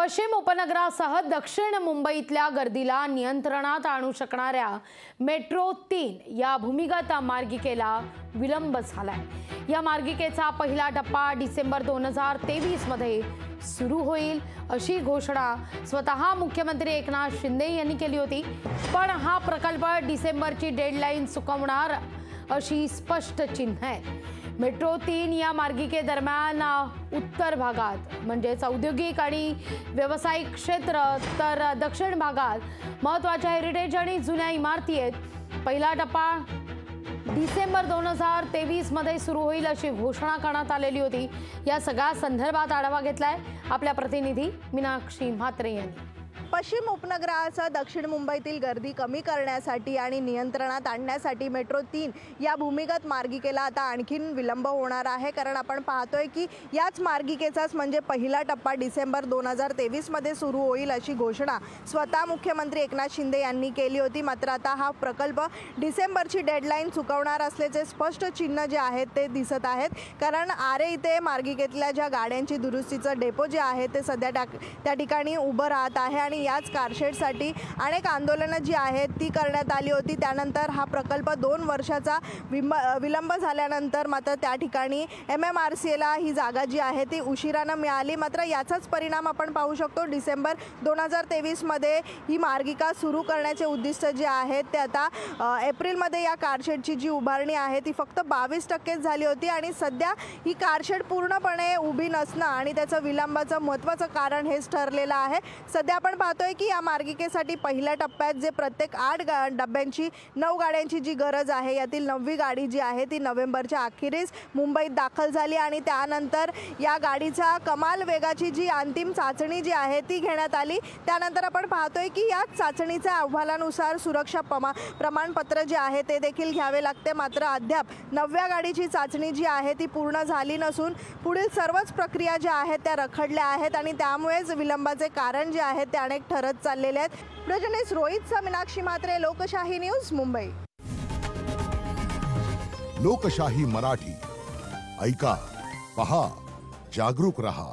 पश्चिम उपनगरासह दक्षिण मुंबईतल्या गर्दीला नियंत्रणात आणू शकणाऱ्या मेट्रो 3 या भूमिगत मार्गिकेला विलंब झालाय। या मार्गिकेचा पहिला टप्पा डिसेंबर 2023 मध्ये सुरू होईल अशी घोषणा स्वतः मुख्यमंत्री एकनाथ शिंदे यांनी केली होती। पण हा प्रकल्प डिसेंबरची डेडलाईन चुकवणार अशी स्पष्ट चिन्ह आहेत। मेट्रो 3 या मार्गिके दरम्यान उत्तर भागात म्हणजे औद्योगिक आणि व्यावसायिक क्षेत्र तर दक्षिण भागात महत्त्वाच्या हेरिटेज आणि जुन्या इमारती आहेत। पहिला टप्पा डिसेंबर 2023 मध्ये सुरू होईल अशी घोषणा करण्यात आलेली होती। या सगळ्या संदर्भात आढावा घेतलाय आपल्या प्रतिनिधी मीनाक्षी म्हात्रे यांनी। पश्चिम उपनगरासह दक्षिण मुंबईतील गर्दी कमी करण्यासाठी आणि नियंत्रणात आणण्यासाठी मेट्रो 3 या भूमिगत मार्गिकेला आता आणखीन विलंब होणार आहे। कारण आपण पाहतोय की याच मार्गिकेचाच म्हणजे पहिला टप्पा डिसेंबर 2023 मध्ये सुरू होईल अशी घोषणा स्वतः मुख्यमंत्री एकनाथ शिंदे यांनी केली होती। मात्र आता हा प्रकल्प डिसेंबरची डेडलाईन चुकवणार असल्याचे स्पष्ट चिन्ह जे आहेत ते दिसत आहेत। कारण आरे इथे मार्गिकेतल्या ज्या गाड्यांची दुरुस्तीचं डेपो जे आहे ते सध्या त्या ठिकाणी उभं राहत आहे आणि याच कारशेडसाठी अनेक आंदोलनं जी आहेत ती करण्यात आली होती। त्यानंतर हा प्रकल्प 2 वर्षाचा विलंब झाल्यानंतर मात्र त्या ठिकाणी MMRCLला ही जागा जी आहे ती उशिराने मिळाली। मात्र याचाच परिणाम आपण पाहू शकतो। डिसेंबर 2023 मध्ये ही मार्गिका सुरू करण्याचे उद्दिष्ट जे आहे ते आता एप्रिलमध्ये या कारशेडची जी उभारणी आहे ती फक्त 22% झाली होती आणि सध्या ही कारशेड पूर्णपणे उभी नसणं आणि त्याचं विलंबाचं महत्त्वाचं कारण हेच ठरलेलं आहे। सध्या आपण पाहतोय की या मार्गिकेसाठी पहिल्या टप्प्यात जे प्रत्येक 8 डब्यांची 9 गाड्यांची जी गरज आहे यातील 9वी गाडी जी आहे ती नोव्हेंबरच्या अखेरीस मुंबईत दाखल झाली आणि त्यानंतर या गाडीच्या कमाल वेगाची जी अंतिम चाचणी जी आहे ती घेण्यात आली। त्यानंतर आपण पाहतोय की या चाचणीच्या अहवालानुसार सुरक्षा प्रमाणपत्र जे आहे ते देखील घ्यावे लागते। मात्र अद्याप 9व्या गाडीची चाचणी जी आहे ती पूर्ण झाली नसून पुढील सर्वच प्रक्रिया ज्या आहेत त्या रखडल्या आहेत आणि त्यामुळेच विलंबाचे कारण जे आहे ते अनेक ठरत चाललेले आहेत। प्रजनेश रोहित मीनाक्षी म्हात्रे, लोकशाही न्यूज, मुंबई। लोकशाही मराठी ऐका, पहा, जागरूक रहा।